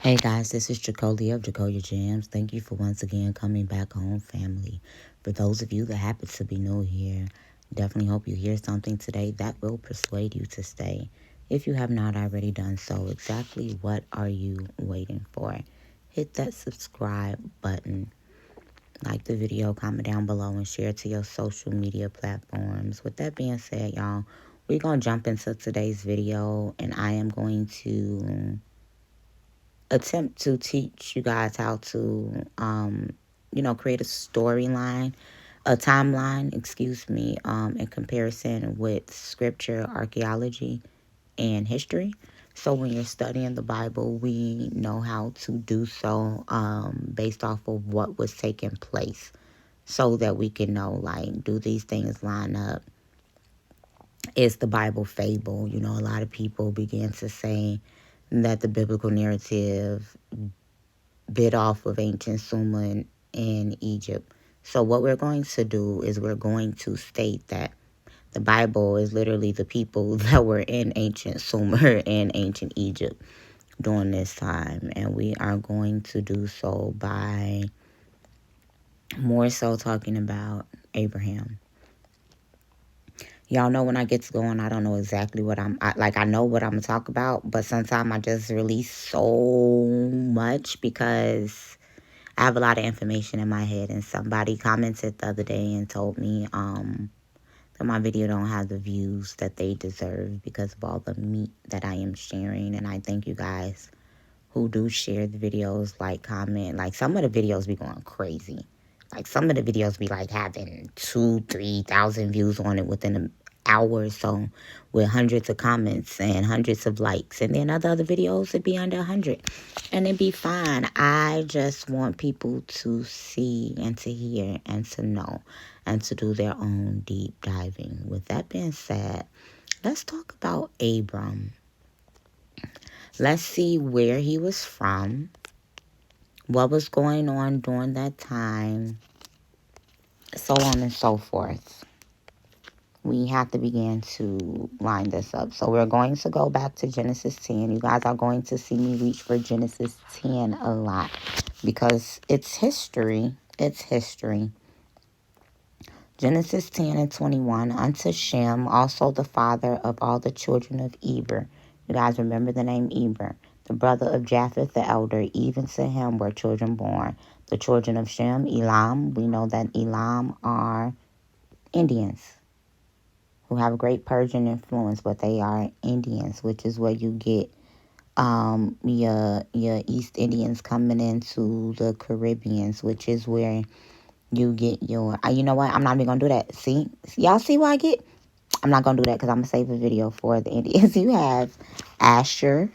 Hey guys, this is Jacolia of Jacolia Jams. Thank you for once again coming back home, family. For those of you that happen to be new here, definitely hope you hear something today that will persuade you to stay. If you have not already done so, exactly what are you waiting for? Hit that subscribe button, like the video, comment down below, and share to your social media platforms. With that being said, y'all, we're going to jump into today's video, and I am going to attempt to teach you guys how to, create a storyline, a timeline, in comparison with scripture, archaeology, and history. So when you're studying the Bible, we know how to do so based off of what was taking place so that we can know, like, do these things line up? Is the Bible fable? You know, a lot of people begin to say that the biblical narrative bit off of ancient Sumer in Egypt. So what we're going to do is we're going to state that the Bible is literally the people that were in ancient Sumer and ancient Egypt during this time. And we are going to do so by more so talking about Abraham. Y'all know when I get to going, I don't know exactly what I know what I'm going to talk about, but sometimes I just release so much because I have a lot of information in my head, and somebody commented the other day and told me that my video don't have the views that they deserve because of all the meat that I am sharing. And I thank you guys who do share the videos, like, comment. Like, some of the videos be going crazy. Like, some of the videos be like having 2,000-3,000 views on it within an hour or so, with hundreds of comments and hundreds of likes. And then other videos would be under 100, and it'd be fine. I just want people to see and to hear and to know and to do their own deep diving. With that being said, let's talk about Abram. Let's see where he was from, what was going on during that time, so on and so forth. We have to begin to line this up. So we're going to go back to Genesis 10. You guys are going to see me reach for Genesis 10 a lot because it's history. It's history. Genesis 10 and 21. Unto Shem, also the father of all the children of Eber. You guys remember the name Eber, the brother of Japheth the elder. Even to him were children born. The children of Shem, Elam. We know that Elam are Indians who have a great Persian influence, but they are Indians, which is where you get your East Indians coming into the Caribbeans, which is where you get your, you know what, I'm not even gonna do that. See, y'all see what I get? I'm not gonna do that because I'm gonna save a video for the Indians. You have Asher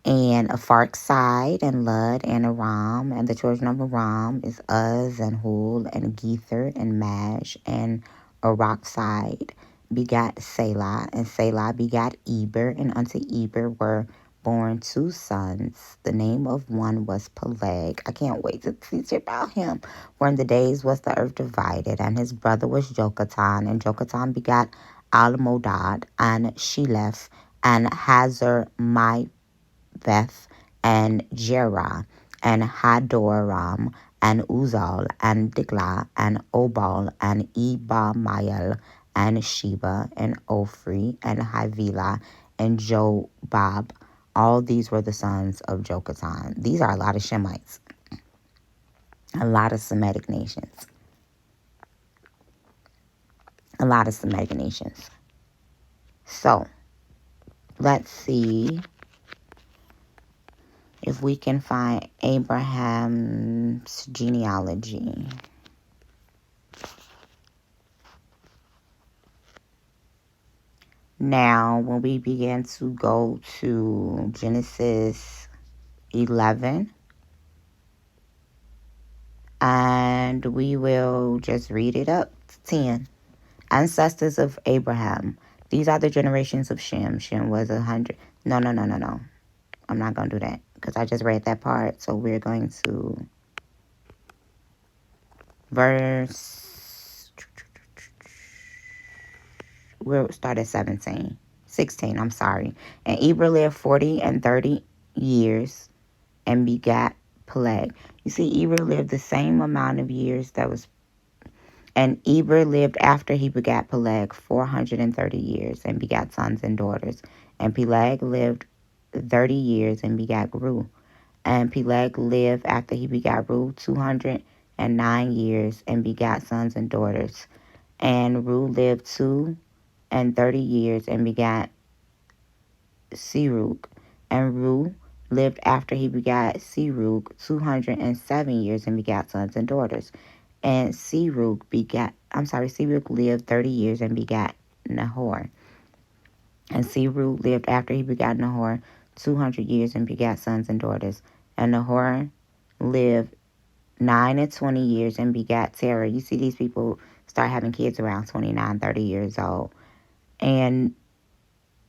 and a Farkside and Lud and Aram, and the children of Aram is Uz and Hul and Gether and Mash, and Arakside begat Selah, and Selah begat Eber, and unto Eber were born 2 sons. The name of one was Peleg. I can't wait to teach about him. For in the days was the earth divided, and his brother was Jokatan, and Jokatan begat Almodad, and Sheleph, and Hazar Beth, and Jerah, and Hadoram, and Uzal, and Digla, and Obal, and Ibamael, and Sheba, and Ophri, and Havilah, and Jobab. All these were the sons of Jokatan. These are a lot of Shemites, a lot of Semitic nations, a lot of Semitic nations. So, let's see if we can find Abraham's genealogy. Now, when we begin to go to Genesis 11, and we will just read it up to 10. Ancestors of Abraham. These are the generations of Shem. Shem was 100. No. I'm not going to do that because I just read that part. So we're going to we'll start at 16, I'm sorry. And Eber lived 40 and 30 years and begat Peleg. You see, Eber lived the same amount of years and Eber lived after he begat Peleg 430 years and begat sons and daughters. And Peleg lived 30 years and begat Reu. And Peleg lived after he begat Reu 209 years and begat sons and daughters. And Reu lived 230 years and begat Serug. And Reu lived after he begat Serug 207 years and begat sons and daughters. And Serug lived 30 years and begat Nahor. And Serug lived after he begat Nahor 200 years and begat sons and daughters. And Nahor lived 9 and 20 years and begat Terah. You see these people start having kids around 29, 30 years old. And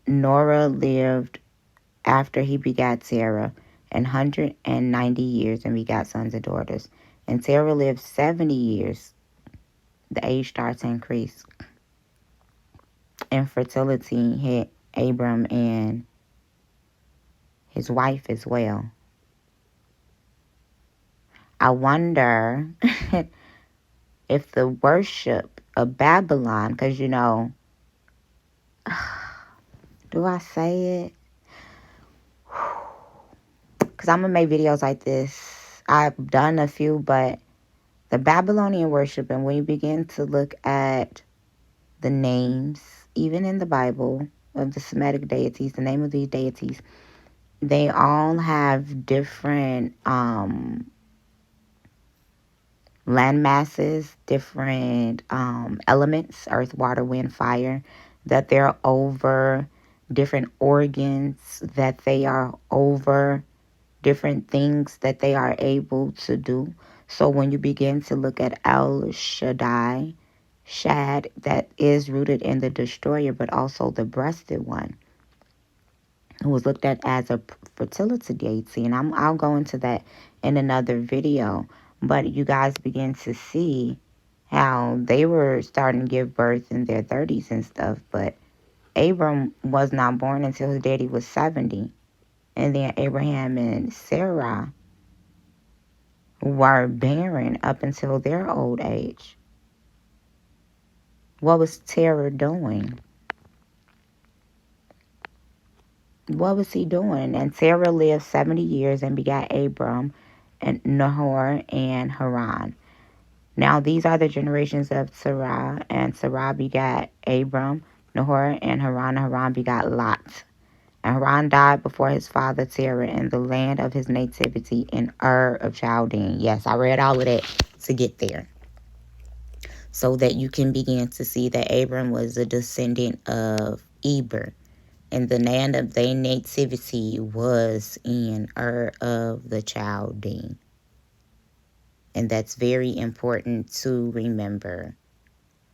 Norah lived after he begat Terah 190 years and begat sons and daughters. And Terah lived 70 years. The age starts to increase. Infertility hit Abram and his wife as well. I wonder if the worship of Babylon, because do I say it? Because I'm going to make videos like this. I've done a few, but the Babylonian worship, and when you begin to look at the names, even in the Bible, of the Semitic deities, the name of these deities, they all have different land masses, different elements, earth, water, wind, fire, that they're over, different organs that they are over, different things that they are able to do. So when you begin to look at El Shaddai, Shad, that is rooted in the destroyer, but also the breasted one, who was looked at as a fertility deity. And I'll go into that in another video. But you guys begin to see how they were starting to give birth in their 30s and stuff. But Abram was not born until his daddy was 70. And then Abraham and Sarah were barren up until their old age. What was Terah doing? What was he doing? And Terah lived 70 years and begat Abram and Nahor and Haran. Now these are the generations of Sarah, and Sarah begat Abram, Nahor, and Haran. Haran begat Lot. And Haran died before his father Terah in the land of his nativity in Ur of Chaldean. Yes, I read all of that to get there, so that you can begin to see that Abram was a descendant of Eber. And the land of their nativity was in Ur of the Chaldean. And that's very important to remember.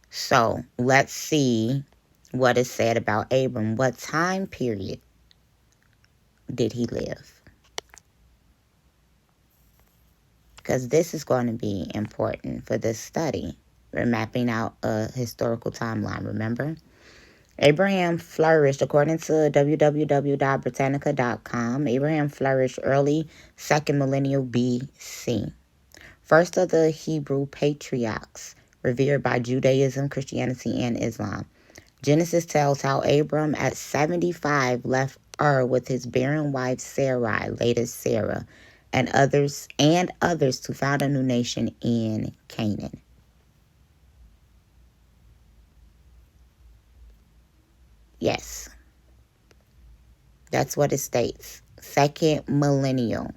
So let's see what is said about Abram. What time period did he live? Because this is going to be important for this study. We're mapping out a historical timeline, remember? Abraham flourished, according to www.britannica.com. Abraham flourished early 2nd millennium BC. First of the Hebrew patriarchs, revered by Judaism, Christianity, and Islam. Genesis tells how Abram at 75 left Ur with his barren wife Sarai, later Sarah, and others to found a new nation in Canaan. Yes, that's what it states. 2nd millennial.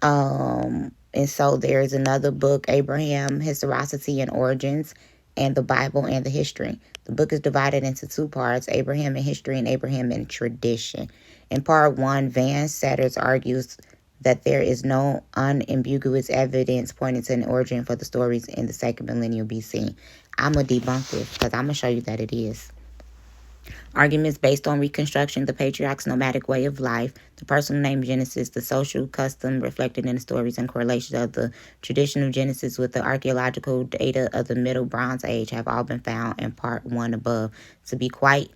And so there's another book, Abraham, Historicity and Origins, and the Bible and the History. The book is divided into two parts, Abraham in History and Abraham in Tradition. In part one, Van Setters argues that there is no unambiguous evidence pointing to an origin for the stories in the 2nd millennium BC. I'm going to debunk this because I'm going to show you that it is. Arguments based on reconstruction, the patriarch's nomadic way of life, the personal name Genesis, the social custom reflected in the stories, and correlation of the tradition of Genesis with the archaeological data of the Middle Bronze Age have all been found in part one above to be quite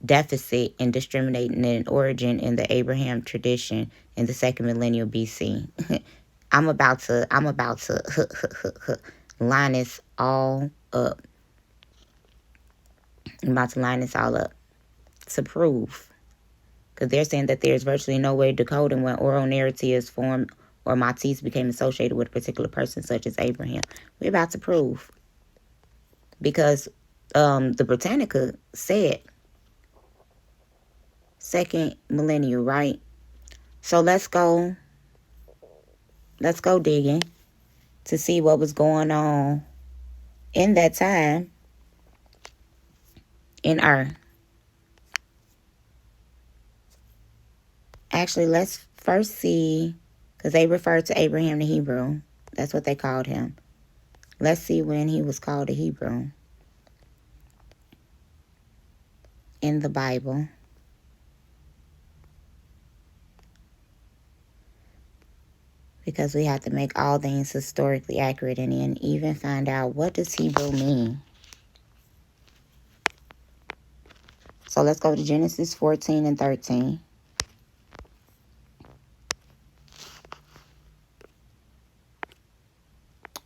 deficit in discriminating in origin in the Abraham tradition in the second millennium BC. I'm about to line this all up. I'm about to line this all up to prove. Because they're saying that there's virtually no way decoding when oral narrative is formed or motifs became associated with a particular person such as Abraham. We're about to prove. Because the Britannica said second millennium, right? So let's go digging to see what was going on in that time in Earth. Actually, let's first see, because they referred to Abraham the Hebrew. That's what they called him. Let's see when he was called a Hebrew in the Bible. Because we have to make all things historically accurate and then even find out, what does Hebrew mean? So let's go to Genesis 14 and 13.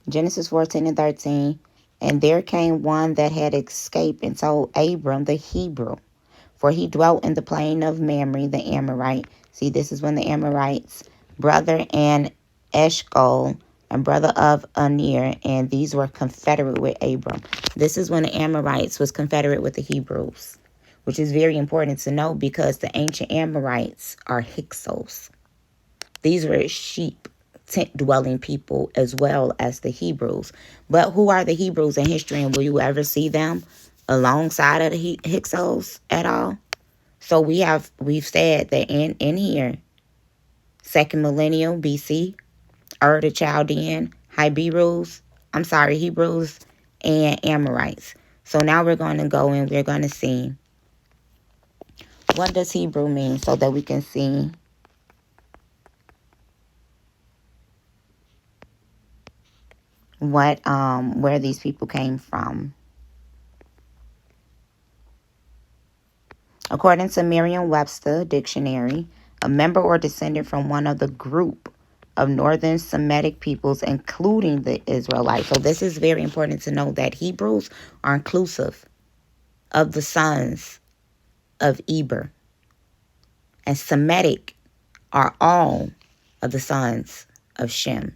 Genesis 14 and 13. And there came one that had escaped and told Abram the Hebrew, for he dwelt in the plain of Mamre the Amorite. See, this is when the Amorites, brother and Eshcol, and brother of Anir, and these were confederate with Abram. This is when the Amorites was confederate with the Hebrews, which is very important to know because the ancient Amorites are Hyksos. These were sheep, tent-dwelling people as well as the Hebrews. But who are the Hebrews in history, and will you ever see them alongside of the Hyksos at all? So we've said that in here, second millennium BC, the Chaldean, Hebrews, and Amorites. So now we're going to go and we're going to see, what does Hebrew mean, so that we can see what where these people came from. According to Merriam-Webster dictionary, a member or descendant from one of the group of northern Semitic peoples, including the Israelites. So this is very important to know, that Hebrews are inclusive of the sons of Eber, and Semitic are all of the sons of Shem.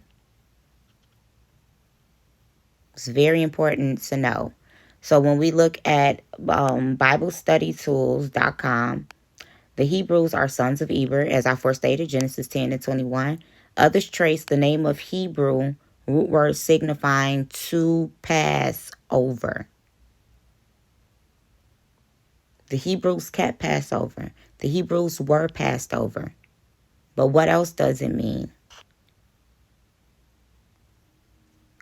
It's very important to know. So when we look at BibleStudyTools.com, the Hebrews are sons of Eber, as I forestated, Genesis 10 and 21. Others trace the name of Hebrew, root word signifying to pass over. The Hebrews kept Passover. The Hebrews were passed over. But what else does it mean?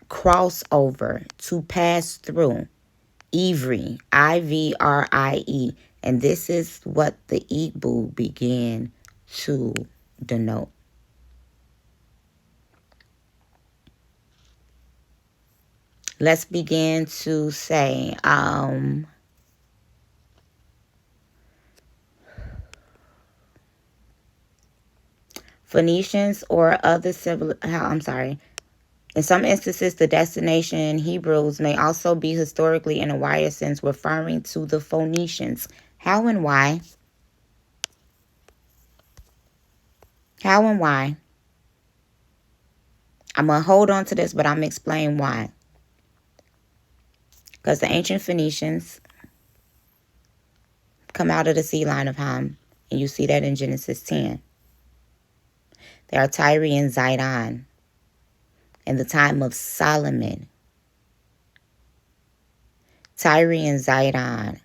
Crossover, to pass through. Ivri, I-V-R-I-E. And this is what the Hebew began to denote. Let's begin to say, Phoenicians or other in some instances, the destination Hebrews may also be historically, in a wider sense, referring to the Phoenicians. How and why? How and why? I'm going to hold on to this, but I'm going to explain why. Because the ancient Phoenicians come out of the sea line of Ham, and you see that in Genesis 10. There are Tyre and Zidon in the time of Solomon. Tyre and Zidon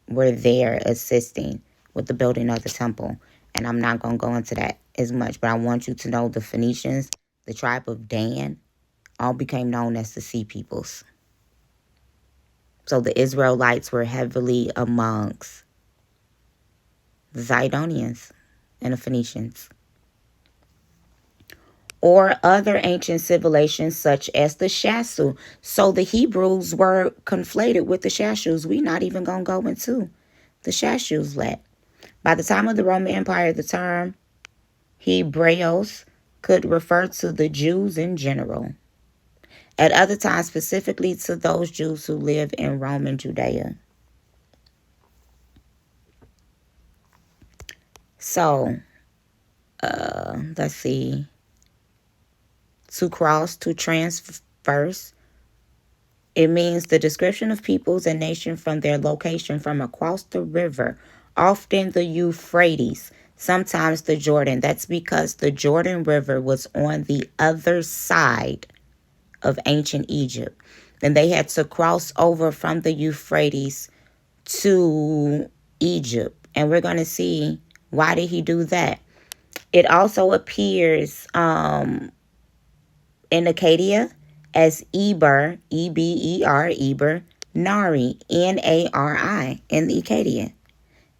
were there assisting with the building of the temple. And I'm not going to go into that as much, but I want you to know the Phoenicians, the tribe of Dan, all became known as the Sea Peoples. So the Israelites were heavily amongst the Zidonians and the Phoenicians. Or other ancient civilizations such as the Shasu. So the Hebrews were conflated with the Shasus. We're not even going to go into the Shashus led. By the time of the Roman Empire, the term Hebreos could refer to the Jews in general. At other times, specifically to those Jews who live in Roman Judea. So, let's see. To cross, to transverse. It means the description of peoples and nations from their location from across the river, often the Euphrates, sometimes the Jordan. That's because the Jordan River was on the other side of ancient Egypt. And they had to cross over from the Euphrates to Egypt. And we're going to see why did he do that. It also appears in Acadia as Eber, E-B-E-R, Eber, Nari, N-A-R-I, in the Akkadian.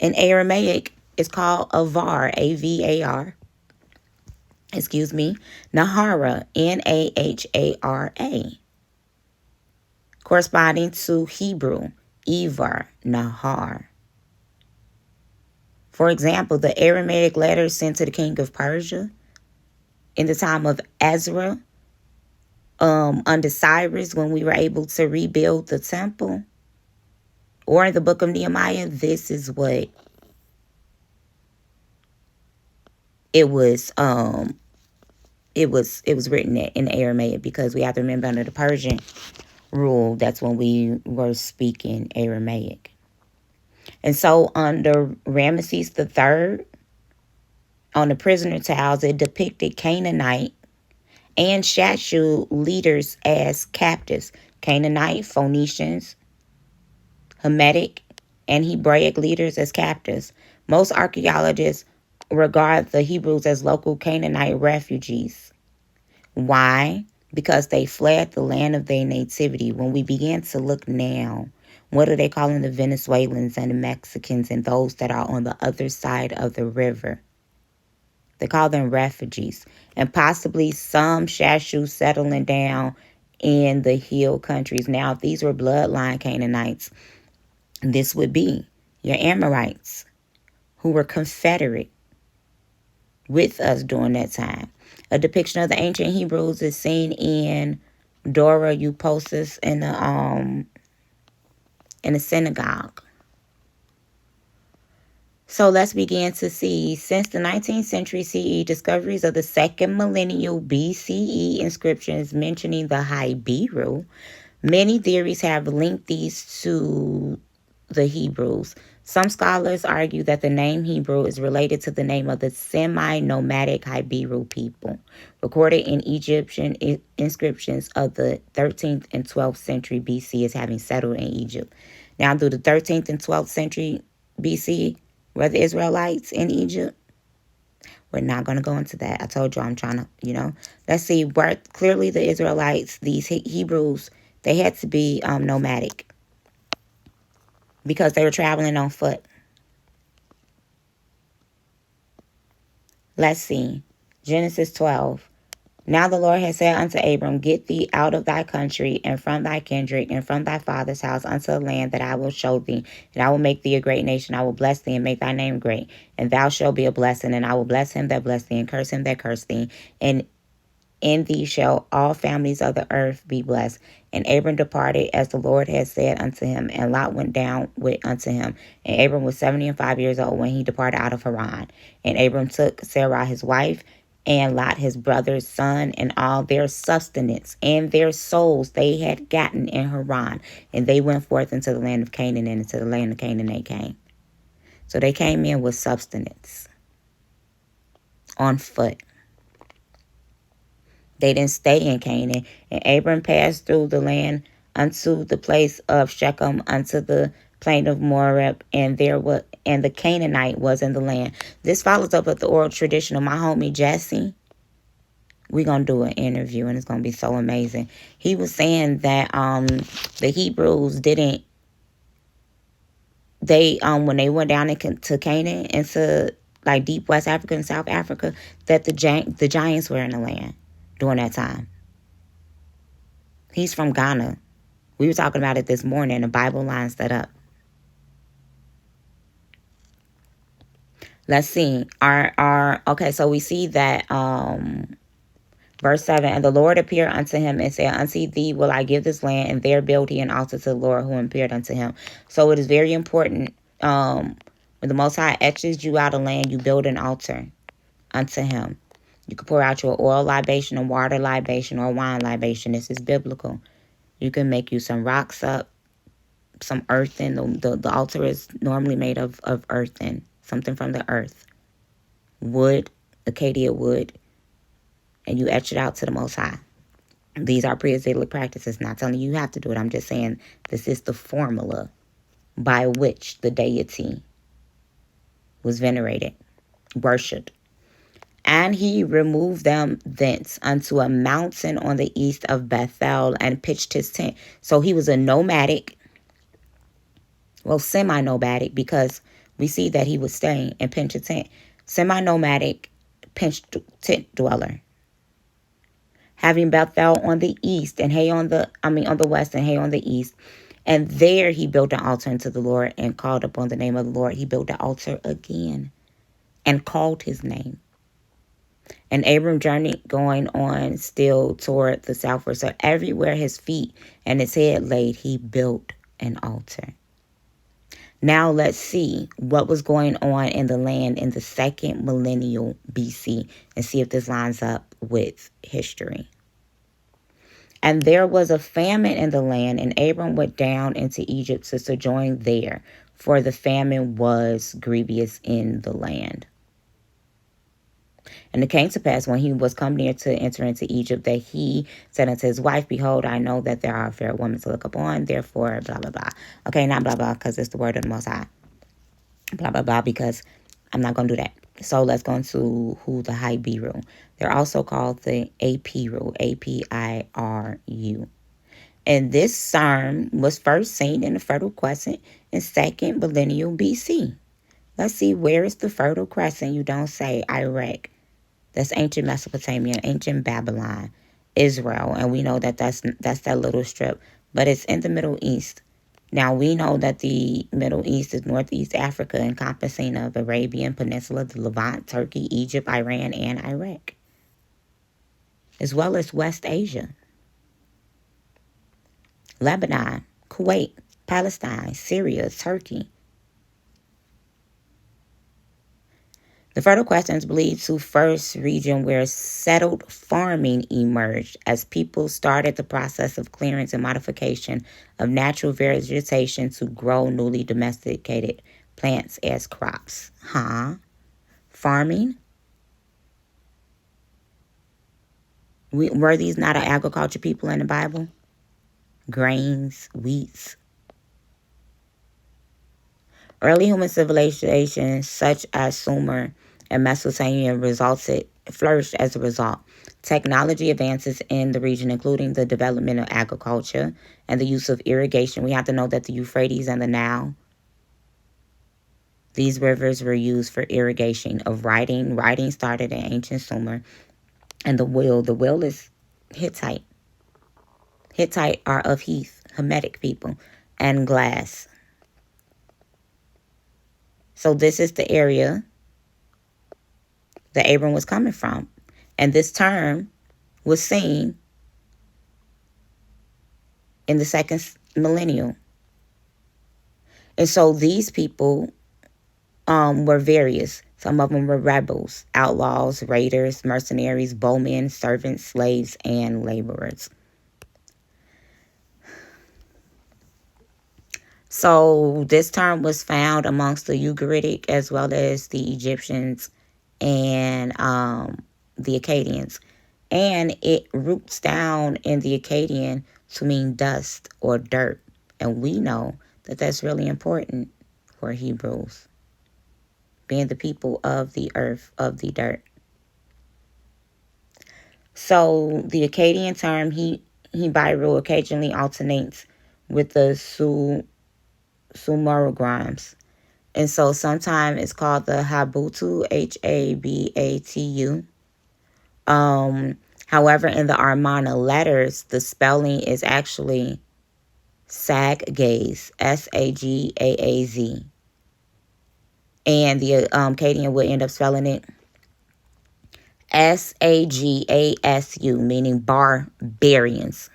In Aramaic, it's called Avar, A-V-A-R. Nahara, N-A-H-A-R-A. Corresponding to Hebrew, Ivar, Nahar. For example, the Aramaic letters sent to the king of Persia in the time of Ezra, under Cyrus, when we were able to rebuild the temple, or in the book of Nehemiah, this is what it was. It was written in Aramaic, because we have to remember under the Persian rule, that's when we were speaking Aramaic. And so under Ramesses III, on the prisoner tiles, it depicted Canaanite and Shasu leaders as captives. Canaanite, Phoenicians, Hamitic, and Hebraic leaders as captives. Most archaeologists regard the Hebrews as local Canaanite refugees. Why? Because they fled the land of their nativity. When we begin to look now, what are they calling the Venezuelans and the Mexicans and those that are on the other side of the river? They call them refugees. And possibly some Shasu settling down in the hill countries. Now, if these were bloodline Canaanites, this would be your Amorites, who were Confederate with us during that time. A depiction of the ancient Hebrews is seen in Dora Euposis in a synagogue. So let's begin to see, since the 19th century CE, discoveries of the second millennial BCE inscriptions mentioning the Habiru, many theories have linked these to the Hebrews. Some scholars argue that the name Hebrew is related to the name of the semi-nomadic Habiru people, recorded in Egyptian inscriptions of the 13th and 12th century BC as having settled in Egypt. Now, through the 13th and 12th century BC, were the Israelites in Egypt? We're not going to go into that. I told you I'm trying to, let's see. Where clearly the Israelites, these Hebrews, they had to be nomadic, because they were traveling on foot. Let's see. Genesis 12. Now the Lord has said unto Abram, get thee out of thy country, and from thy kindred, and from thy father's house, unto a land that I will show thee. And I will make thee a great nation. I will bless thee, and make thy name great. And thou shalt be a blessing. And I will bless him that bless thee, and curse him that curse thee. And in thee shall all families of the earth be blessed. And Abram departed as the Lord had said unto him, and Lot went down with unto him. And Abram was 75 years old when he departed out of Haran. And Abram took Sarai his wife, and Lot his brother's son, and all their sustenance and their souls they had gotten in Haran. And they went forth into the land of Canaan, and into the land of Canaan they came. So they came in with substance, on foot. They didn't stay in Canaan. And Abram passed through the land unto the place of Shechem, unto the plain of Moab, and the Canaanite was in the land. This follows up with the oral tradition of my homie Jesse. We're going to do an interview, and it's going to be so amazing. He was saying that the Hebrews didn't, when they went down to Canaan, into like deep West Africa and South Africa, that the giants were in the land during that time. He's from Ghana. We were talking about it this morning. The Bible lines that up. Let's see. Okay, so we see that verse 7, and the Lord appeared unto him and said, unto thee will I give this land, and there build he an altar to the Lord who appeared unto him. So it is very important, when the Most High etches you out of land, you build an altar unto him. You can pour out your oil libation, a water libation, or wine libation. This is biblical. You can make you some rocks up, some earthen. The altar is normally made of earthen, something from the earth. Wood, acacia wood, and you etch it out to the Most High. These are pre-Israelic practices. Not telling you have to do it. I'm just saying this is the formula by which the deity was venerated, worshipped. And he removed them thence unto a mountain on the east of Bethel and pitched his tent. So he was a nomadic, well, semi-nomadic, because we see that he was staying and pitched a tent. Semi-nomadic, pinched tent dweller. Having Bethel on the east and on the west and Hay on the east. And there he built an altar unto the Lord and called upon the name of the Lord. He built the altar again and called his name. And Abram journeyed going on still toward the southward. So everywhere his feet and his head laid, he built an altar. Now let's see what was going on in the land in the second millennial BC and see if this lines up with history. And there was a famine in the land, and Abram went down into Egypt to sojourn there, for the famine was grievous in the land. And it came to pass when he was come near to enter into Egypt that he said unto his wife, behold, I know that there are fair women to look upon, therefore, blah, blah, blah. Okay, not blah, blah, because it's the word of the Most High. Blah, blah, blah, because I'm not going to do that. So let's go into who the Habiru. They're also called the Apiru, Apiru. And this term was first seen in the Fertile Crescent in second millennial BC. Let's see, where is the Fertile Crescent? You don't say Iraq. That's ancient Mesopotamia, ancient Babylon, Israel. And we know that that's that little strip. But it's in the Middle East. Now, we know that the Middle East is Northeast Africa, encompassing of Arabian Peninsula, the Levant, Turkey, Egypt, Iran, and Iraq, as well as West Asia, Lebanon, Kuwait, Palestine, Syria, Turkey. The Fertile Crescent is believed to first region where settled farming emerged as people started the process of clearance and modification of natural vegetation to grow newly domesticated plants as crops. Farming? Were these not an agriculture people in the Bible? Grains, wheats. Early human civilizations such as Sumer and Mesopotamia flourished as a result. Technology advances in the region, including the development of agriculture and the use of irrigation. We have to know that the Euphrates and the Nile, these rivers were used for irrigation of writing. Writing started in ancient Sumer. And the wheel. The wheel is Hittite. Hittite are of Heath, Hamitic people, and glass. So this is the area that Abram was coming from. And this term was seen in the second millennium. And so these people were various. Some of them were rebels, outlaws, raiders, mercenaries, bowmen, servants, slaves, and laborers. So this term was found amongst the Ugaritic as well as the Egyptians and the Akkadians. And it roots down in the Akkadian to mean dust or dirt. And we know that that's really important for Hebrews, being the people of the earth, of the dirt. So the Akkadian term, Habiru, occasionally alternates with the Sumerograms. And so sometimes it's called the Habatu, Habatu. However, in the Armana letters, the spelling is actually Saggaaz, Sagaaz. And the Akkadian would end up spelling it Sagasu, meaning barbarians.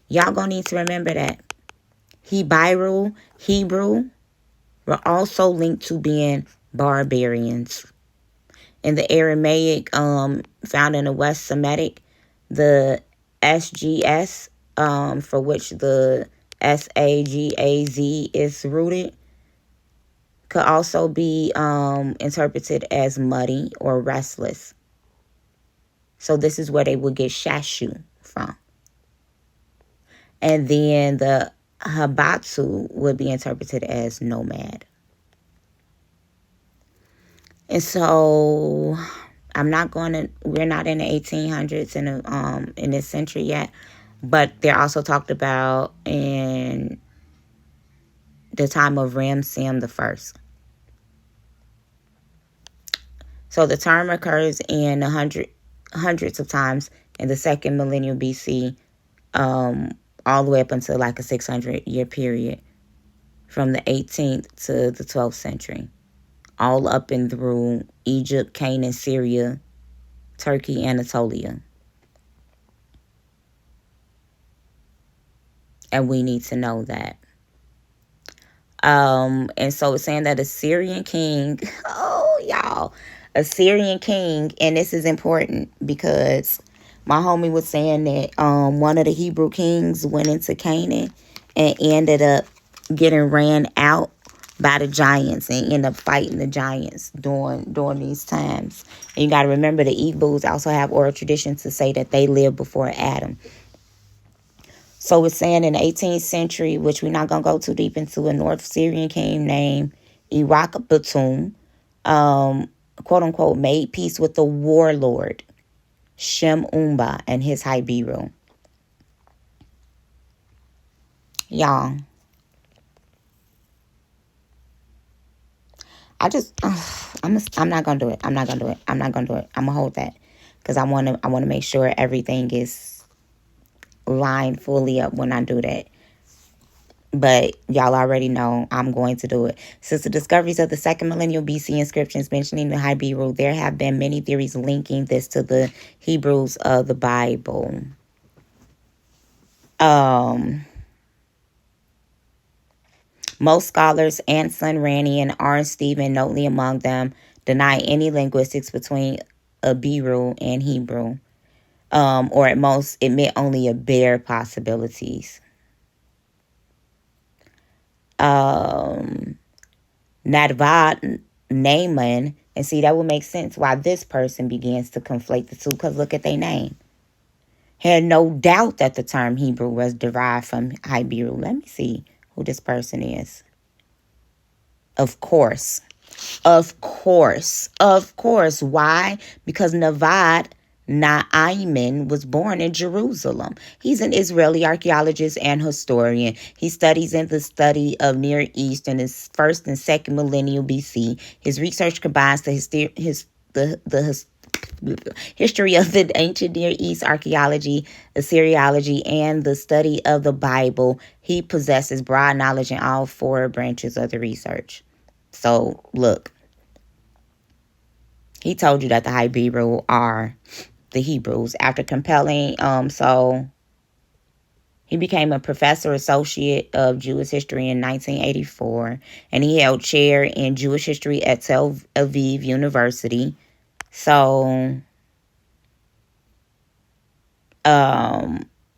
Y'all gonna need to remember that. Hebrew were also linked to being barbarians. In the Aramaic, found in the West Semitic, the SGS, for which the SAGAZ is rooted, could also be interpreted as muddy or restless. So this is where they would get Shasu from. And then the Habatsu would be interpreted as nomad. And so we're not in the 1800s in this century yet, but they're also talked about in the time of Ramsam the First. So the term occurs in hundreds of times in the second millennium BC, all the way up until like a 600-year period from the 18th to the 12th century, all up and through Egypt, Canaan, Syria, Turkey, Anatolia. And we need to know that. And so it's saying that Assyrian king, Assyrian king, and this is important because my homie was saying that one of the Hebrew kings went into Canaan and ended up getting ran out by the giants and ended up fighting the giants during these times. And you got to remember the Hebrews also have oral traditions to say that they lived before Adam. So it's saying in the 18th century, which we're not going to go too deep into, a North Syrian king named Iraq Batum, quote unquote, made peace with the warlord Shem Umba and his Habiru. Y'all, I'm not gonna do it. I'm not gonna hold that because I wanna make sure everything is lined fully up when I do that. But y'all already know I'm going to do it. Since the discoveries of the second millennial BC inscriptions mentioning the Habiru, there have been many theories linking this to the Hebrews of the Bible. Most scholars, Anson, Rani, and R. Stephen, notably among them, deny any linguistics between Habiru and Hebrew, or at most admit only a bare possibilities. Nadvad Naaman, and see, that would make sense why this person begins to conflate the two, because look at their name. Had no doubt that the term Hebrew was derived from Habiru. Let me see who this person is. Of course. Why? Because Navad Naaman was born in Jerusalem. He's an Israeli archaeologist and historian. He studies in the study of Near East in his first and second millennium BC. His research combines the history of the ancient Near East, archaeology, Assyriology, and the study of the Bible. He possesses broad knowledge in all four branches of the research. So, look. He told you that the Habiru are the Hebrews. After compelling, so he became a professor associate of Jewish history in 1984, and he held chair in Jewish history at Tel Aviv University. So,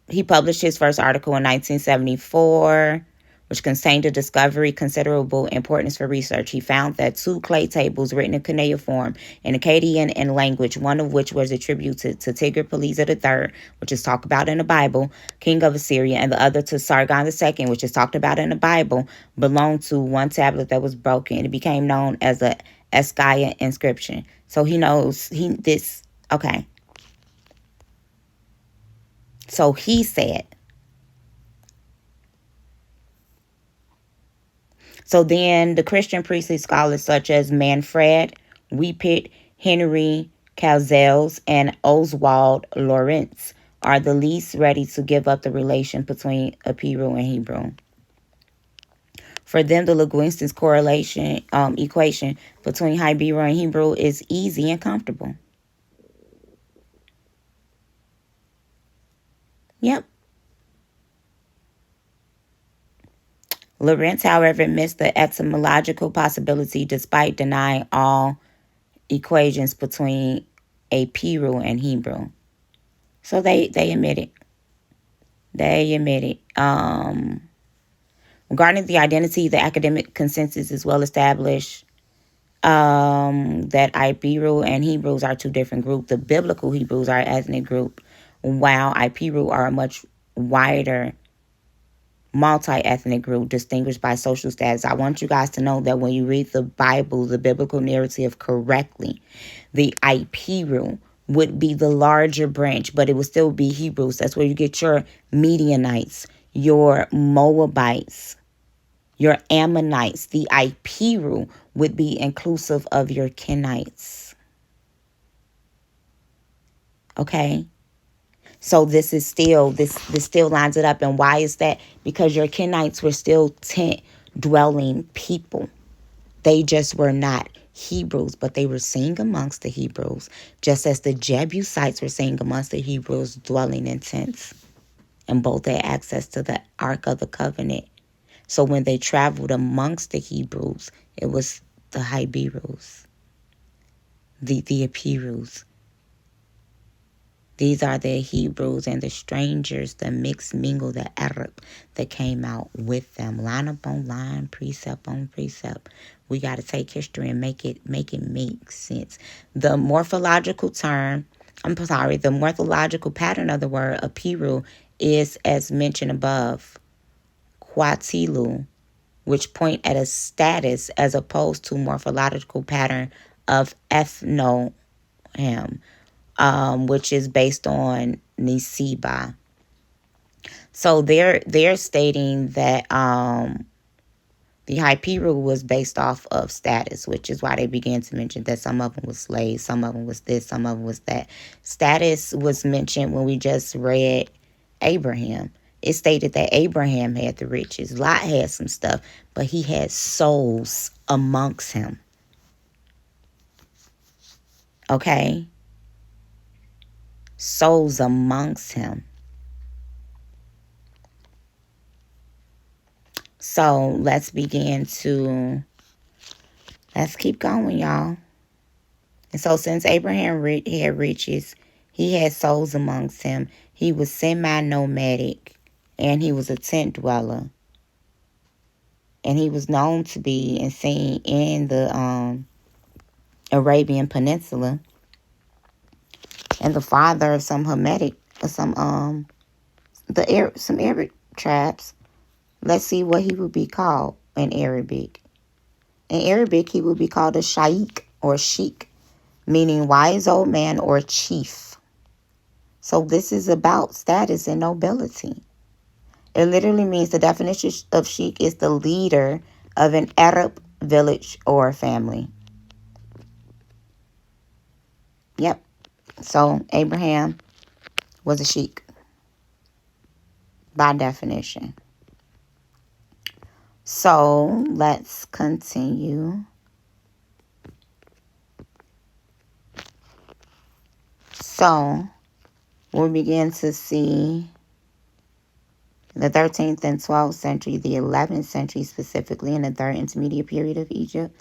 he published his first article in 1974, which contained a discovery considerable importance for research. He found that two clay tables written in cuneiform in Akkadian and language, one of which was attributed to Tiglath-Pileser III, which is talked about in the Bible, king of Assyria, and the other to Sargon II, which is talked about in the Bible, belonged to one tablet that was broken. It became known as the Eskaya inscription. So he knows okay. So he said. So then the Christian priestly scholars such as Manfred Wiepitt, Henry Cazelles, and Oswald Lawrence are the least ready to give up the relation between Habiru and Hebrew. For them, the linguistics correlation equation between Habiru and Hebrew is easy and comfortable. Yep. Lorentz, however, missed the etymological possibility despite denying all equations between Habiru and Hebrew. So they admit it. They admit it. Regarding the identity, the academic consensus is well established that Habiru and Hebrews are two different groups. The biblical Hebrews are an ethnic group, while Habiru are a much wider multi-ethnic group distinguished by social status. I want you guys to know that when you read the Bible, the biblical narrative correctly, the Habiru would be the larger branch, but it would still be Hebrews. That's where you get your Midianites, your Moabites, your Ammonites. The Habiru would be inclusive of your Kenites. Okay? So this still lines it up. And why is that? Because your Kenites were still tent dwelling people. They just were not Hebrews, but they were seen amongst the Hebrews, just as the Jebusites were seen amongst the Hebrews dwelling in tents. And both had access to the Ark of the Covenant. So when they traveled amongst the Hebrews, it was the Habirus, the Habirus. These are the Hebrews and the strangers, the mixed mingle, the Arab that came out with them. Line up on line, precept on precept. We got to take history and make it make sense. The morphological pattern of the word Habiru is, as mentioned above, Quatilu, which point at a status as opposed to morphological pattern of ethnoham, which is based on Nisiba. So they're stating that the Habiru was based off of status, which is why they began to mention that some of them was slaves, some of them was this, some of them was that. Status was mentioned when we just read Abraham. It stated that Abraham had the riches. Lot had some stuff, but he had souls amongst him. Okay? Souls amongst him. So let's keep going, y'all. And so since Abraham had riches, he had souls amongst him. He was semi-nomadic, and he was a tent dweller. And he was known to be and seen in the Arabian Peninsula, and the father of some some Arab tribes. Let's see what he would be called in Arabic. In Arabic, he would be called a shaykh or sheikh, meaning wise old man or chief. So this is about status and nobility. It literally means the definition of sheikh is the leader of an Arab village or family. Yep. So Abraham was a sheikh by definition. So let's continue. So we'll begin to see the 13th and 12th century, the 11th century specifically, in the third intermediate period of Egypt,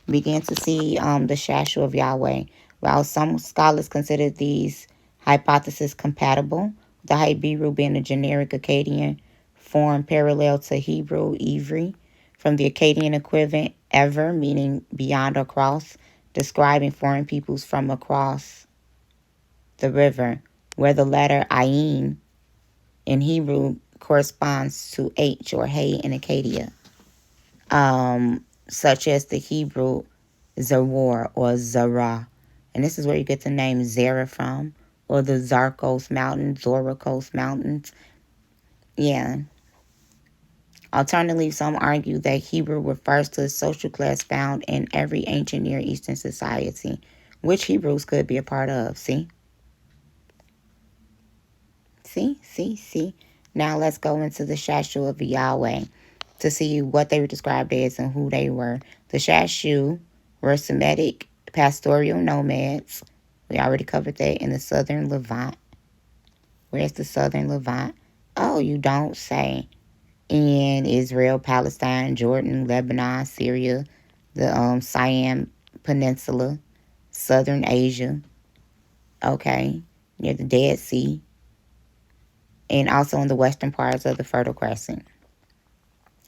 began to see the Shasu of YHWH. While some scholars consider these hypotheses compatible, the Habiru being a generic Akkadian form parallel to Hebrew, Ivri, from the Akkadian equivalent, ever, meaning beyond or across, describing foreign peoples from across the river, where the letter Ayin in Hebrew corresponds to H or Hey in Acadia, such as the Hebrew Zawar or Zara. And this is where you get the name Zara from, or the Zarkos Mountains, Zorikos Mountains. Yeah. Alternatively, some argue that Hebrew refers to a social class found in every ancient Near Eastern society, which Hebrews could be a part of. See? See? Now let's go into the Shasu of YHWH. to see what they were described as and who they were. The Shasu were Semitic pastoral nomads. We already covered that in the southern Levant. Where's the southern Levant? Oh, you don't say. In Israel, Palestine, Jordan, Lebanon, Syria, the Siam Peninsula, southern Asia, okay, near the Dead Sea, and also in the western parts of the Fertile Crescent,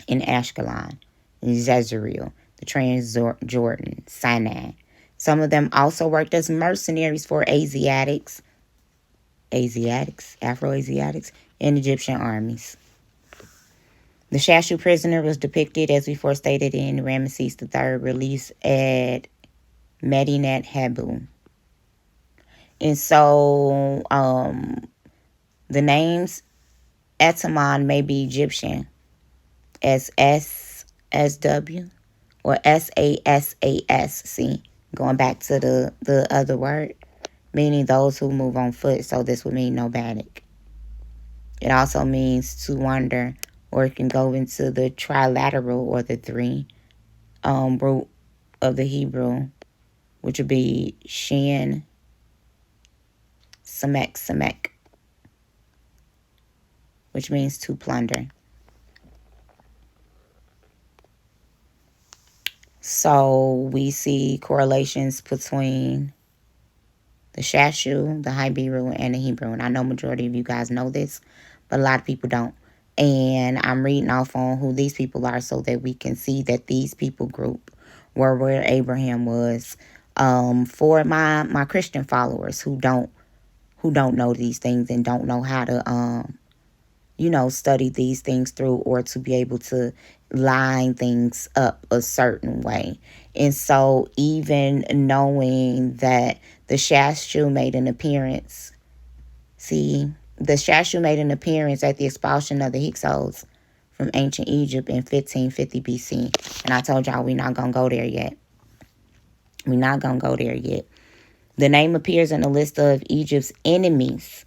in Ashkelon, in Jezreel, the Transjordan, Sinai. Some of them also worked as mercenaries for Afro-Asiatics, and Egyptian armies. The Shasu prisoner was depicted, as before stated, in Ramesses III release at Medinet Hebew. And so the names Etamon may be Egyptian as SSW or SASAS. Going back to the other word, meaning those who move on foot. So this would mean nomadic. It also means to wander, or it can go into the trilateral or the three root of the Hebrew, which would be Shin, Samek, which means to plunder. So we see correlations between the Shasu, the Habiru, and the Hebrew. And I know majority of you guys know this, but a lot of people don't. And I'm reading off on who these people are so that we can see that these people group were where Abraham was. For my Christian followers who don't know these things and don't know how to study these things through, or to be able to line things up a certain way. And so even knowing that the Shasu made an appearance, the Shasu made an appearance at the expulsion of the Hyksos from ancient Egypt in 1550 BC. And I told y'all we're not going to go there yet. The name appears in the list of Egypt's enemies,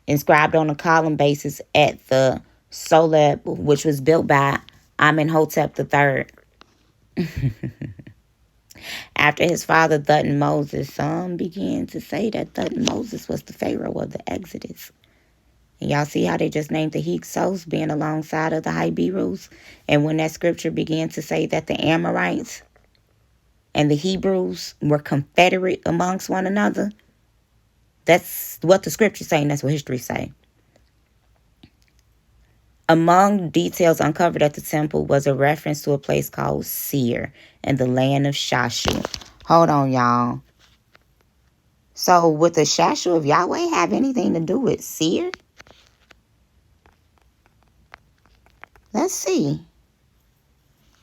inscribed on a column basis at the Soleb, which was built by Amenhotep III. After his father, Thutmose, some began to say that Thutmose was the pharaoh of the Exodus. And y'all see how they just named the Hyksos being alongside of the Habirus? And when that scripture began to say that the Amorites and the Hebrews were confederate amongst one another, that's what the scripture's saying. That's what history say. Among details uncovered at the temple was a reference to a place called Seir and the land of Shasu. Hold on, y'all. So would the Shasu of Yahweh have anything to do with Seir? Let's see.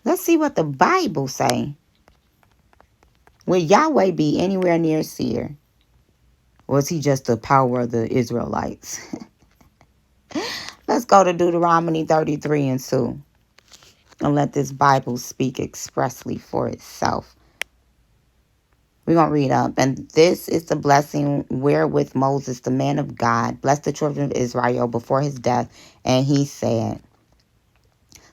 Let's see what the Bible say. Would Yahweh be anywhere near Seir? Or is he just the power of the Israelites? Let's go to Deuteronomy 33 and 2. And let this Bible speak expressly for itself. We're going to read up. And this is the blessing wherewith Moses, the man of God, blessed the children of Israel before his death. And he said,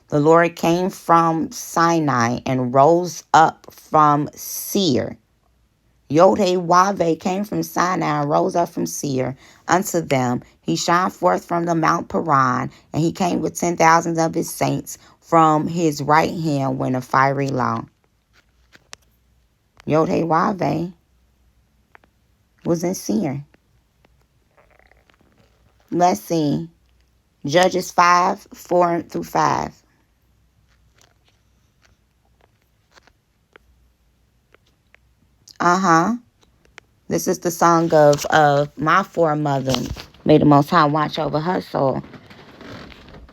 the Lord came from Sinai and rose up from Seir. YHWH came from Sinai and rose up from Seir unto them. He shined forth from the Mount Paran, and he came with 10,000 of his saints from his right hand when a fiery law. YHWH was in Seir. Let's see. Judges 5:4-5. This is the song of my foremother. May the Most High watch over her soul.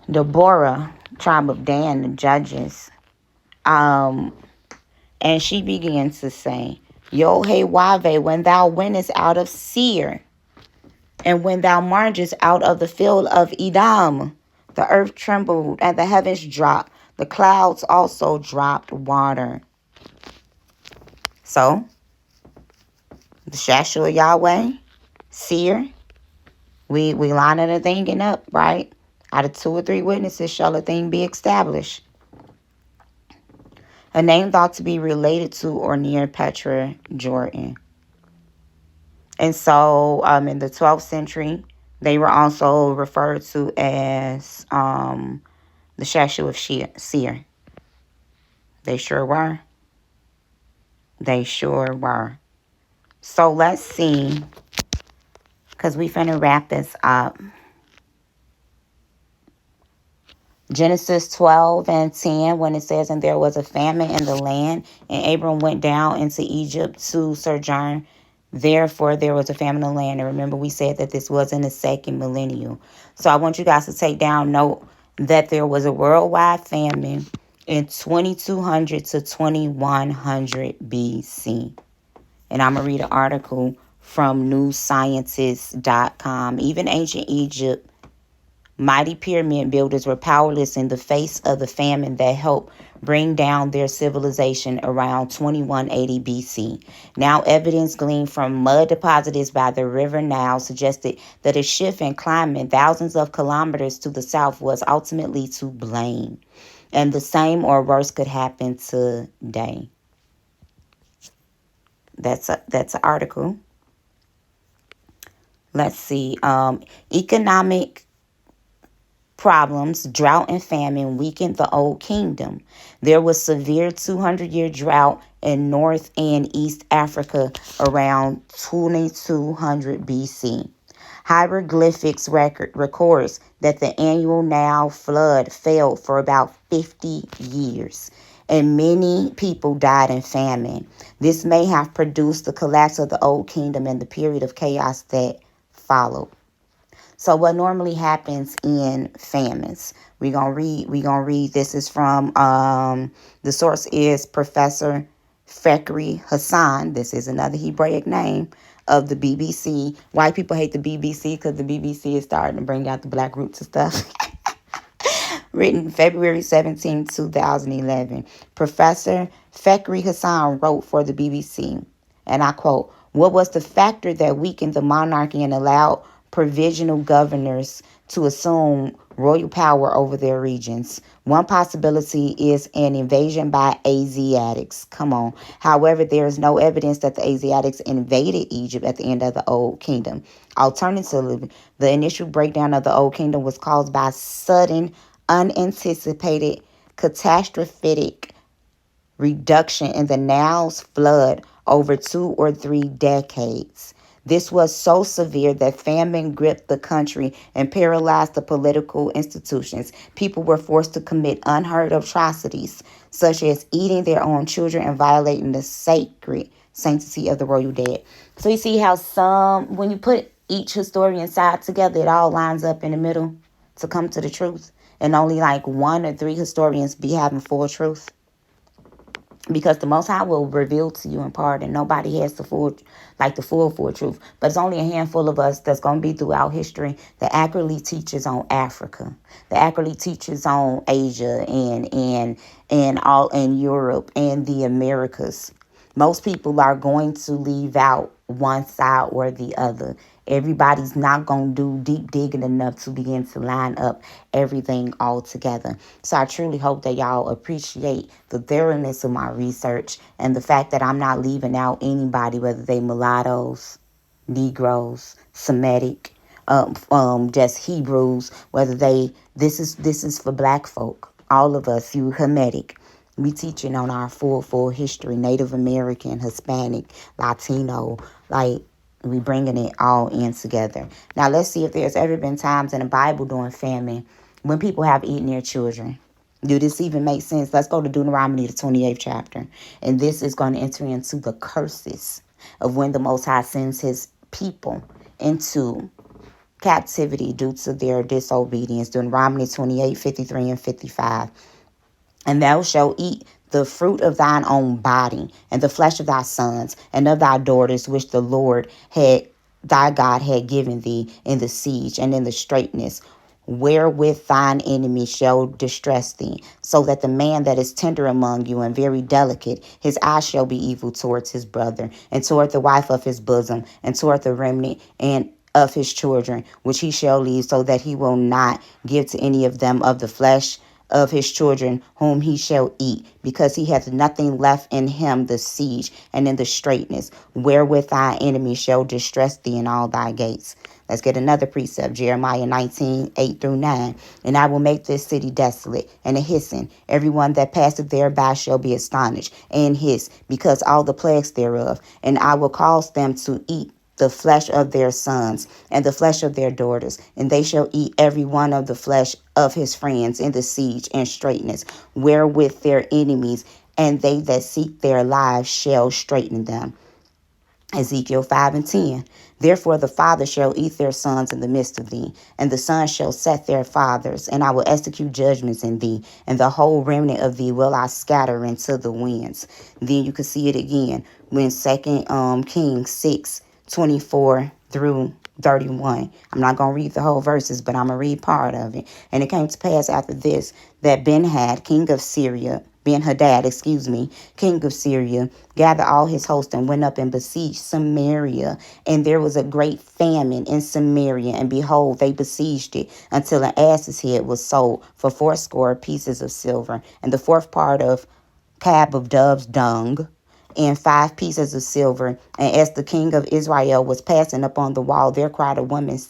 Deborah, tribe of Dan, the judges. And she began to say, YHWH, when thou wentest out of Seir, and when thou marchest out of the field of Edom, the earth trembled and the heavens dropped. The clouds also dropped water. So, the Shasu of Yahweh, Seir, we lining the thing up, right? Out of 2 or 3 witnesses shall a thing be established. A name thought to be related to or near Petra, Jordan. And so in the 12th century, they were also referred to as the Shasu of Seir. They sure were. They sure were. So let's see, because we finna wrap this up. Genesis 12:10, when it says, and there was a famine in the land, and Abram went down into Egypt to sojourn. Therefore, there was a famine in the land. And remember, we said that this was in the second millennium. So I want you guys to take down note that there was a worldwide famine in 2200 to 2100 BC. And I'm going to read an article from newscientist.com. Even ancient Egypt, mighty pyramid builders were powerless in the face of the famine that helped bring down their civilization around 2180 BC. Now, evidence gleaned from mud deposits by the river Nile suggested that a shift in climate thousands of kilometers to the south was ultimately to blame. And the same or worse could happen today. That's an article. Let's see. Economic problems, drought and famine weakened the Old Kingdom. There was severe 200-year drought in North and East Africa around 2200 BC. Hieroglyphics records that the annual Nile flood failed for about 50 years, and many people died in famine. This may have produced the collapse of the Old Kingdom and the period of chaos that followed. So what normally happens in famines? We're gonna read. This is from the source is Professor Fakhri Hassan. This is another Hebraic name of the BBC. White people hate the BBC because the BBC is starting to bring out the black roots and stuff. Written February 17, 2011. Professor Fakhri Hassan wrote for the BBC, and I quote, "What was the factor that weakened the monarchy and allowed provisional governors to assume royal power over their regions? One possibility is an invasion by Asiatics." Come on. However, there is no evidence that the Asiatics invaded Egypt at the end of the Old Kingdom. Alternatively, the initial breakdown of the Old Kingdom was caused by sudden, unanticipated, catastrophic reduction in the Nile's flood over 2 or 3 decades. This was so severe that famine gripped the country and paralyzed the political institutions. People were forced to commit unheard of atrocities, such as eating their own children and violating the sacred sanctity of the royal dead. So you see how when you put each historian side together, it all lines up in the middle to come to the truth. And only like 1 or 3 historians be having full truth. Because the Most High will reveal to you in part, and nobody has the full truth. But it's only a handful of us that's going to be throughout history that accurately teaches on Africa, that accurately teaches on Asia and all in Europe and the Americas. Most people are going to leave out one side or the other. Everybody's not going to do deep digging enough to begin to line up everything all together. So I truly hope that y'all appreciate the thoroughness of my research and the fact that I'm not leaving out anybody, whether they mulattoes, Negroes, Semitic, just Hebrews, whether this is for black folk, all of us, you Hamitic. We teaching on our full history, Native American, Hispanic, Latino, we bringing it all in together. Now, let's see if there's ever been times in the Bible during famine when people have eaten their children. Do this even make sense? Let's go to Deuteronomy, the 28th chapter. And this is going to enter into the curses of when the Most High sends his people into captivity due to their disobedience. Deuteronomy 28, 53, and 55. "And thou shalt eat the fruit of thine own body, and the flesh of thy sons, and of thy daughters, which the Lord thy God had given thee in the siege and in the straitness, wherewith thine enemy shall distress thee, so that the man that is tender among you and very delicate, his eye shall be evil towards his brother, and toward the wife of his bosom, and toward the remnant and of his children, which he shall leave, so that he will not give to any of them of the flesh of his children whom he shall eat, because he hath nothing left in him the siege and in the straitness, wherewith thy enemy shall distress thee in all thy gates. Let's get another precept, Jeremiah 19:8-9. And I will make this city desolate and a hissing. Everyone that passeth thereby shall be astonished and hiss, because all the plagues thereof. And I will cause them to eat the flesh of their sons and the flesh of their daughters, and they shall eat every one of the flesh of his friends in the siege and straitness, wherewith their enemies, and they that seek their lives shall straiten them. Ezekiel 5:10. Therefore the fathers shall eat their sons in the midst of thee, and the sons shall set their fathers, and I will execute judgments in thee, and the whole remnant of thee will I scatter into the winds. Then you can see it again when 2 Kings 6:24-31. I'm not going to read the whole verses, but I'm going to read part of it. And it came to pass after this that Ben-Hadad, king of Syria, king of Syria, gathered all his host and went up and besieged Samaria. And there was a great famine in Samaria. And behold, they besieged it until an ass's head was sold for 80 pieces of silver, and the fourth part of cab of dove's dung, and 5 pieces of silver. And as the king of Israel was passing upon the wall, there cried a woman,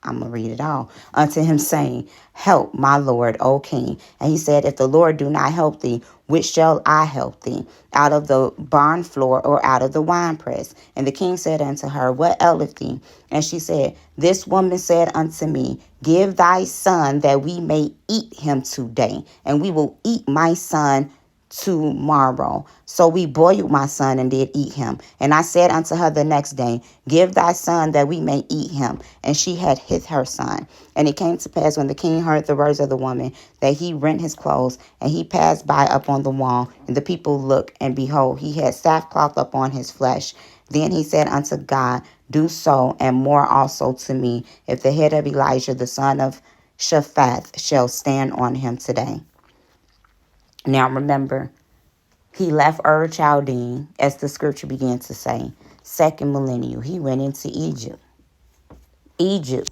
I'm going to read it all, unto him, saying, Help, my Lord, O king. And he said, If the Lord do not help thee, which shall I help thee? Out of the barn floor or out of the winepress? And the king said unto her, What aileth thee? And she said, This woman said unto me, Give thy son that we may eat him today, and we will eat my son tomorrow. So we boiled my son and did eat him. And I said unto her the next day, Give thy son that we may eat him. And she had hid her son. And it came to pass when the king heard the words of the woman, that he rent his clothes, and he passed by upon the wall. And the people looked, and behold, he had sackcloth upon his flesh. Then he said unto God, Do so, and more also to me, if the head of Elijah the son of Shaphat shall stand on him today. Now remember, he left Ur Chaldean, as the scripture began to say, 2nd millennium. He went into Egypt. Egypt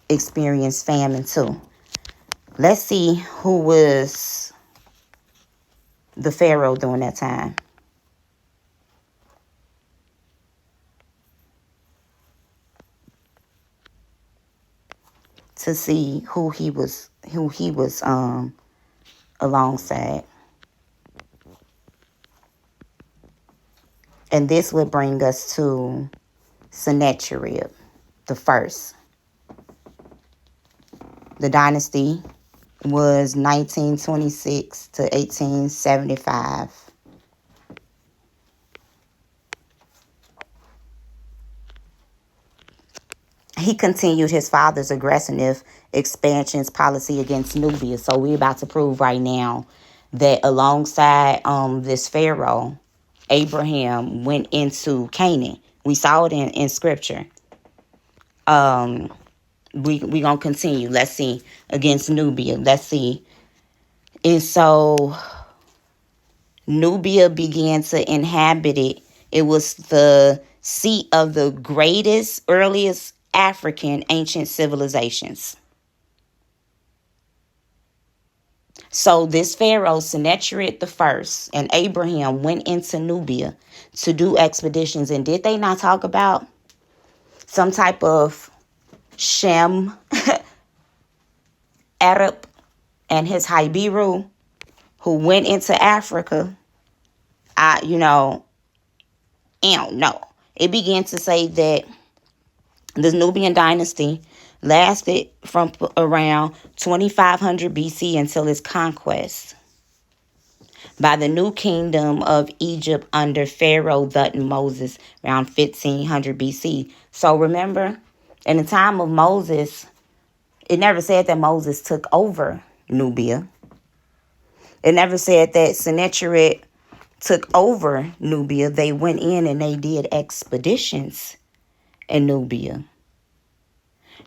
experienced famine too. Let's see who was the Pharaoh during that time. To see who he was alongside. And this would bring us to Sennacherib the first. The dynasty was 1926 to 1875. He continued his father's aggressive expansions policy against Nubia. So we're about to prove right now that alongside this Pharaoh, Abraham went into Canaan. We saw it in scripture. We gonna continue. Let's see, against Nubia. Let's see. And so Nubia began to inhabit it. It was the seat of the greatest, earliest African ancient civilizations. So this Pharaoh, Sennacherib the first, and Abraham went into Nubia to do expeditions. And did they not talk about some type of Shem, Arab, and his Habiru, who went into Africa? I don't know. It began to say that the Nubian dynasty lasted from around 2500 BC until its conquest by the new kingdom of Egypt under Pharaoh Thutmose around 1500 BC. So remember, in the time of Moses, it never said that Moses took over Nubia. It never said that Sennacherib took over Nubia. They went in and they did expeditions in Nubia.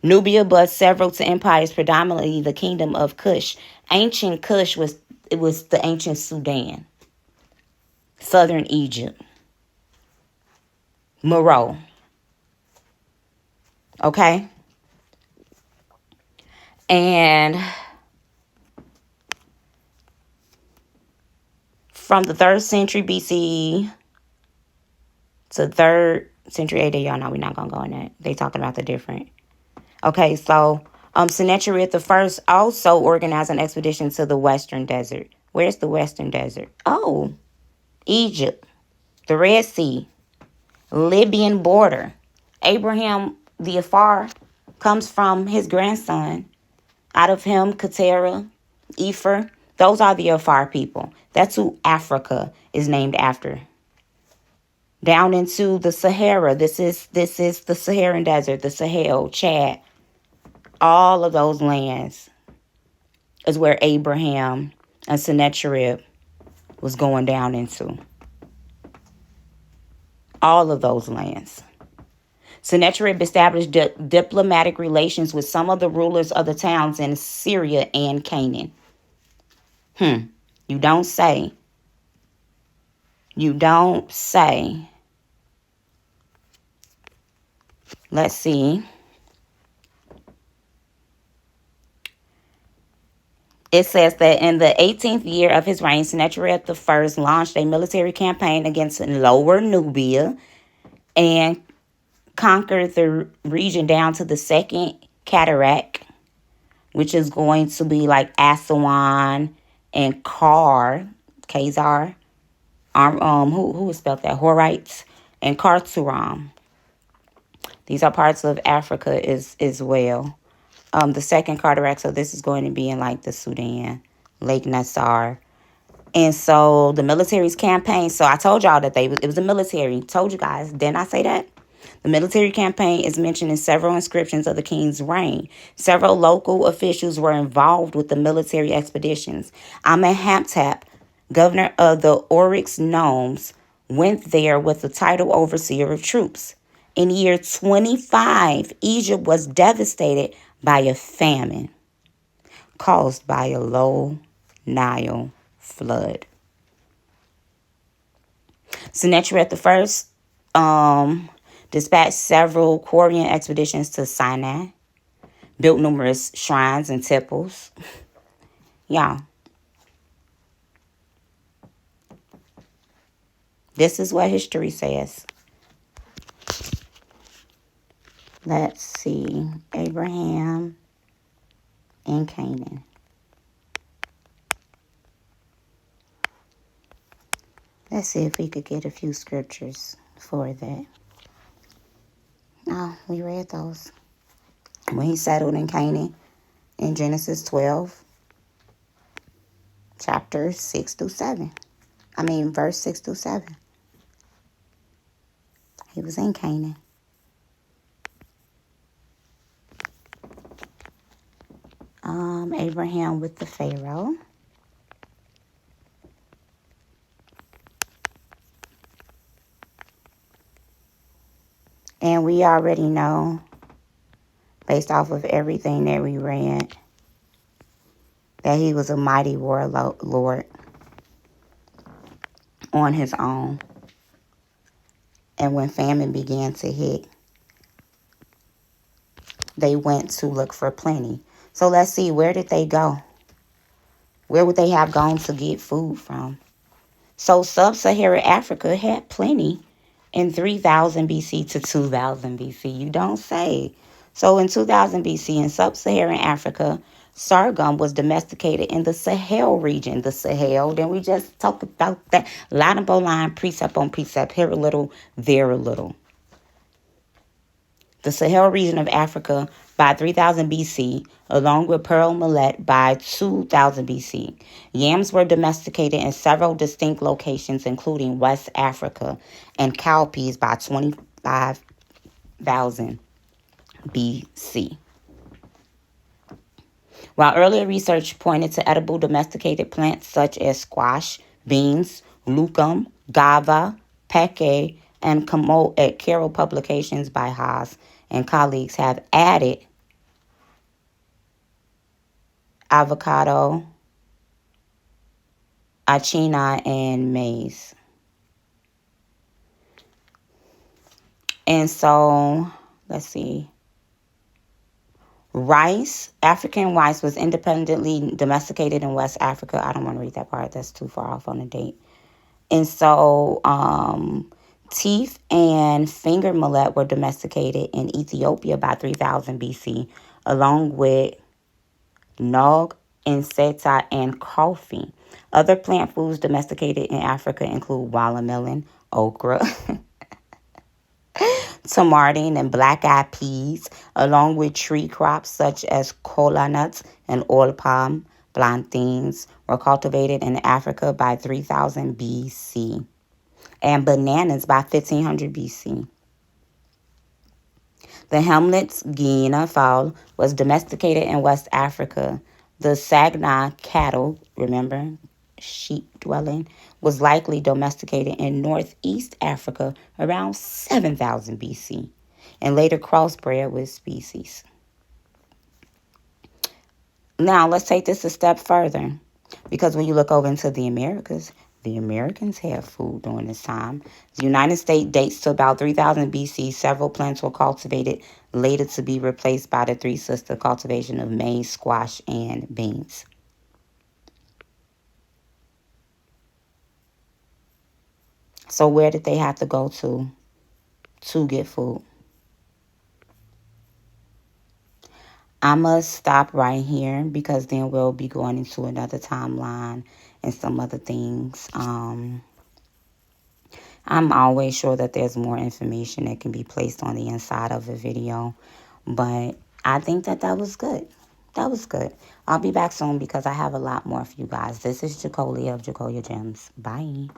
Nubia but several to empires, predominantly the kingdom of Cush. Ancient Cush was the ancient Sudan, southern Egypt, Meroe. Okay? And from the 3rd century BC to 3rd century AD. Y'all know we're not going to go in that. They talking about the different. Okay, so Sennacherib the First also organized an expedition to the Western Desert. Where's the Western Desert? Oh, Egypt, the Red Sea, Libyan border. Abraham the Afar comes from his grandson. Out of him, Keturah, Epher. Those are the Afar people. That's who Africa is named after. Down into the Sahara. This is the Saharan Desert, the Sahel, Chad. All of those lands is where Abraham and Sennacherib was going down into. All of those lands. Sennacherib established diplomatic relations with some of the rulers of the towns in Syria and Canaan. You don't say. You don't say. Let's see. It says that in the 18th year of his reign, Sennacherib I launched a military campaign against Lower Nubia and conquered the region down to the Second Cataract, which is going to be like Aswan and Khazar. Who spelled that? Horites and Khartoum. These are parts of Africa as well. The Second Cataract, so this is going to be in like the Sudan, Lake Nasser. And so the military's campaign, so I told y'all that it was a military. Told you guys, didn't I say that? The military campaign is mentioned in several inscriptions of the king's reign. Several local officials were involved with the military expeditions. Amenhotep, governor of the Oryx Nomes, went there with the title overseer of troops. In year 25, Egypt was devastated by a famine caused by a low Nile flood. Sennacherib I dispatched several Korean expeditions to Sinai, built numerous shrines and temples. Yeah. This is what history says. Let's see. Abraham and Canaan. Let's see if we could get a few scriptures for that. Oh, we read those. When he settled in Canaan in Genesis 12, chapter 6 through 7. Verse 6 through 7. He was in Canaan. Abraham with the Pharaoh. And we already know, based off of everything that we read, that he was a mighty warlord on his own. And when famine began to hit, they went to look for plenty. So let's see, where did they go? Where would they have gone to get food from? So sub-Saharan Africa had plenty in 3000 BC to 2000 BC. You don't say. So in 2000 BC in sub-Saharan Africa, sorghum was domesticated in the Sahel region. The Sahel, then we just talked about that. Line upon line, precept on precept, here a little, there a little. The Sahel region of Africa by 3000 BC, along with pearl millet by 2000 BC. Yams were domesticated in several distinct locations, including West Africa, and cowpeas by 25,000 BC. While earlier research pointed to edible domesticated plants such as squash, beans, lucum, gava, peke, and camote, Carol publications by Haas and colleagues have added avocado, achina, and maize. And so, let's see. Rice, African rice was independently domesticated in West Africa. I don't want to read that part. That's too far off on the date. And so teeth and finger millet were domesticated in Ethiopia by 3000 BC, along with nog, insecta, and coffee. Other plant foods domesticated in Africa include watermelon, okra, tamarind, and black-eyed peas, along with tree crops such as cola nuts and oil palm. Plantains were cultivated in Africa by 3000 BC and bananas by 1500 BC. The Hamlet's Guinea fowl was domesticated in West Africa. The Sagna cattle, remember, sheep dwelling, was likely domesticated in Northeast Africa around 7000 BC and later crossbred with species. Now, let's take this a step further, because when you look over into the Americans had food during this time. The United States dates to about 3000 BC. Several plants were cultivated, later to be replaced by the three sister cultivation of maize, squash, and beans. So where did they have to go to get food? I must stop right here because then we'll be going into another timeline and some other things. I'm always sure that there's more information that can be placed on the inside of a video, but I think that was good. That was good. I'll be back soon because I have a lot more for you guys. This is Jacolia of Jacolia Gems. Bye.